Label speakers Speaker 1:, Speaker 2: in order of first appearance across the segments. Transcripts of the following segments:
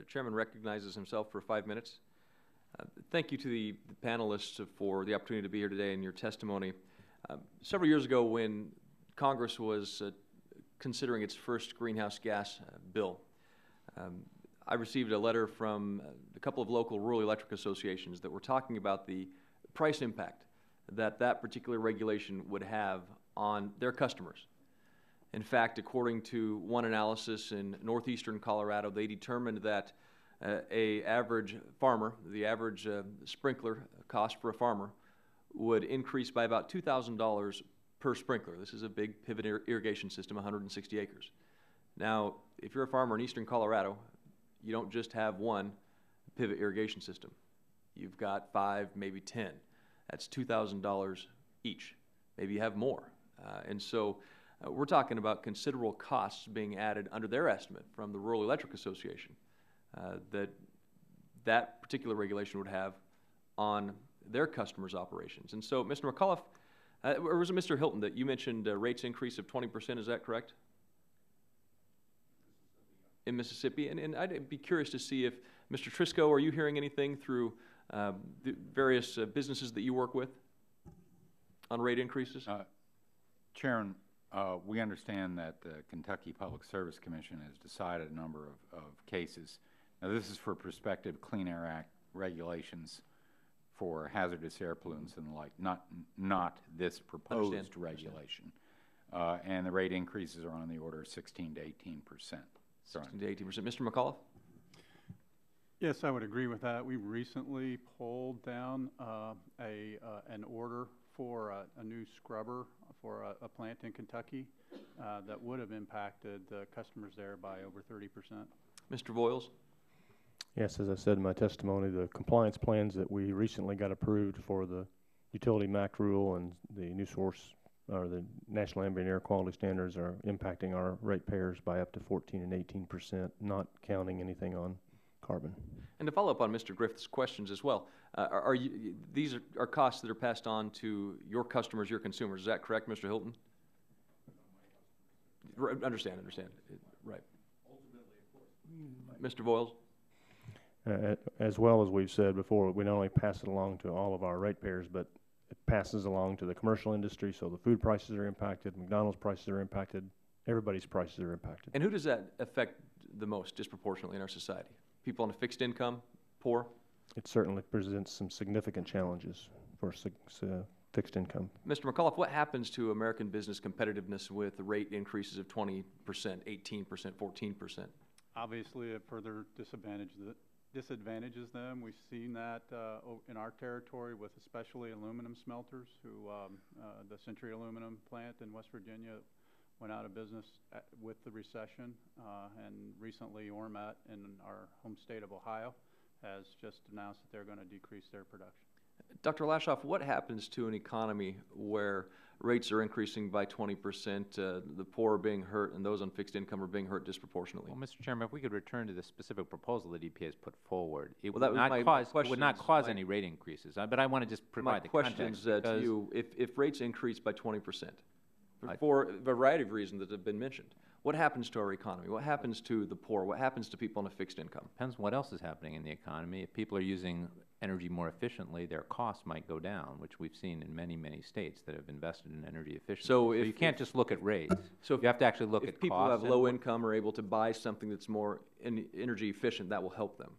Speaker 1: Chairman recognizes himself for 5 minutes. Thank you to the panelists for the opportunity to be here today and your testimony. Several years ago, when Congress was considering its first greenhouse gas bill, I received a letter from a couple of local rural electric associations that were talking about the price impact that that particular regulation would have on their customers. In fact, according to one analysis in northeastern Colorado, they determined that a average farmer, the average sprinkler cost for a farmer, would increase by about $2,000 per sprinkler. This is a big pivot irrigation system, 160 acres. Now, if you're a farmer in eastern Colorado, you don't just have one pivot irrigation system. You've got 5, maybe 10. That's $2,000 each. Maybe you have more. And so we're talking about considerable costs being added under their estimate from the Rural Electric Association that particular regulation would have on their customers' operations. And so, Mr. McAuliffe, or was it Mr. Hilton that you mentioned a rates increase of 20%, is that correct? In Mississippi. And I'd be curious to see if, Mr. Trisco, are you hearing anything through the various businesses that you work with on rate increases?
Speaker 2: Chairman, we understand that the Kentucky Public Service Commission has decided a number of cases. Now, this is for prospective Clean Air Act regulations for hazardous air pollutants and the like, not this proposed regulation. And the rate increases are on the order of 16 to 18%.
Speaker 1: 16 to 18%. Mr. McAuliffe?
Speaker 3: Yes, I would agree with that. We recently pulled down an order for a new scrubber for a plant in Kentucky that would have impacted customers there by over 30%.
Speaker 1: Mr. Voiles?
Speaker 4: Yes, as I said in my testimony, the compliance plans that we recently got approved for the utility MAC rule and the new source or the National Ambient Air Quality Standards are impacting our ratepayers by up to 14 and 18%, not counting anything on carbon.
Speaker 1: And to follow up on Mr. Griffith's questions as well, these are costs that are passed on to your customers, your consumers. Is that correct, Mr. Hilton? Understand. Right. Ultimately, of course. Mr. Voiles?
Speaker 4: As well as we've said before, we not only pass it along to all of our ratepayers, but it passes along to the commercial industry, so the food prices are impacted, McDonald's prices are impacted, everybody's prices are impacted.
Speaker 1: And who does that affect the most disproportionately in our society? People on a fixed income, poor?
Speaker 4: It certainly presents some significant challenges for fixed income.
Speaker 1: Mr. McAuliffe, what happens to American business competitiveness with rate increases of 20%, 18%, 14%?
Speaker 3: Obviously, it further disadvantages them. We've seen that in our territory with especially aluminum smelters who, the Century Aluminum plant in West Virginia went out of business with the recession, and recently Ormat in our home state of Ohio has just announced that they're going to decrease their production.
Speaker 1: Dr. Lashoff, what happens to an economy where rates are increasing by 20%, the poor are being hurt, and those on fixed income are being hurt disproportionately?
Speaker 5: Well, Mr. Chairman, if we could return to the specific proposal that EPA has put forward, it
Speaker 1: would
Speaker 5: not cause any rate increases. But I want to just provide the context.
Speaker 1: My question is to you, if rates increase by 20%, for a variety of reasons that have been mentioned, what happens to our economy? What happens to the poor? What happens to people on a fixed income?
Speaker 5: Depends what else is happening in the economy. If people are using energy more efficiently, their costs might go down, which we've seen in many, many states that have invested in energy efficiency. So you can't just look at rates. So you have to actually look at costs.
Speaker 1: If people who have low income are able to buy something that's more energy efficient, that will help them.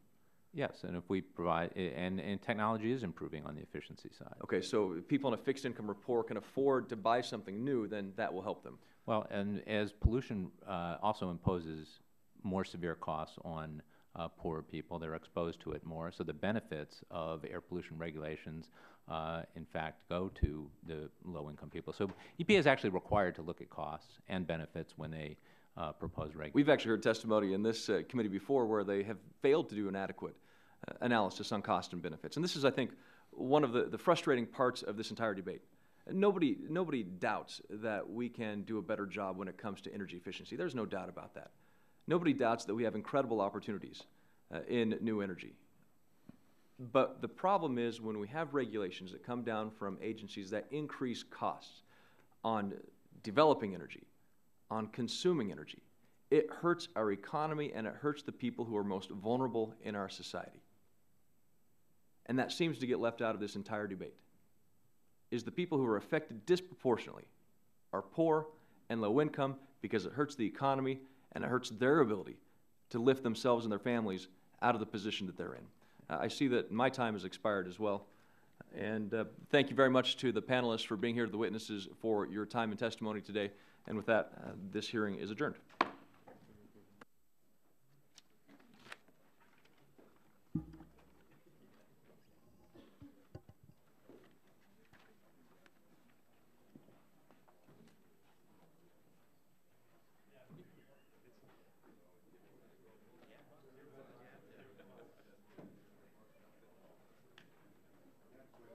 Speaker 5: Yes, and if we provide, and technology is improving on the efficiency side.
Speaker 1: Okay, so if people on a fixed income or poor can afford to buy something new, then that will help them.
Speaker 5: Well, and as pollution also imposes more severe costs on poorer people, they're exposed to it more. So the benefits of air pollution regulations, in fact, go to the low-income people. So EPA is actually required to look at costs and benefits when they propose regulations.
Speaker 1: We've actually heard testimony in this committee before where they have failed to do an adequate analysis on cost and benefits. And this is, I think, one of the frustrating parts of this entire debate. Nobody doubts that we can do a better job when it comes to energy efficiency. There's no doubt about that. Nobody doubts that we have incredible opportunities in new energy. But the problem is when we have regulations that come down from agencies that increase costs on developing energy, on consuming energy, it hurts our economy and it hurts the people who are most vulnerable in our society. And that seems to get left out of this entire debate, is the people who are affected disproportionately are poor and low income because it hurts the economy and it hurts their ability to lift themselves and their families out of the position that they're in. I see that my time has expired as well. And thank you very much to the panelists for being here, to the witnesses for your time and testimony today. And with that, this hearing is adjourned.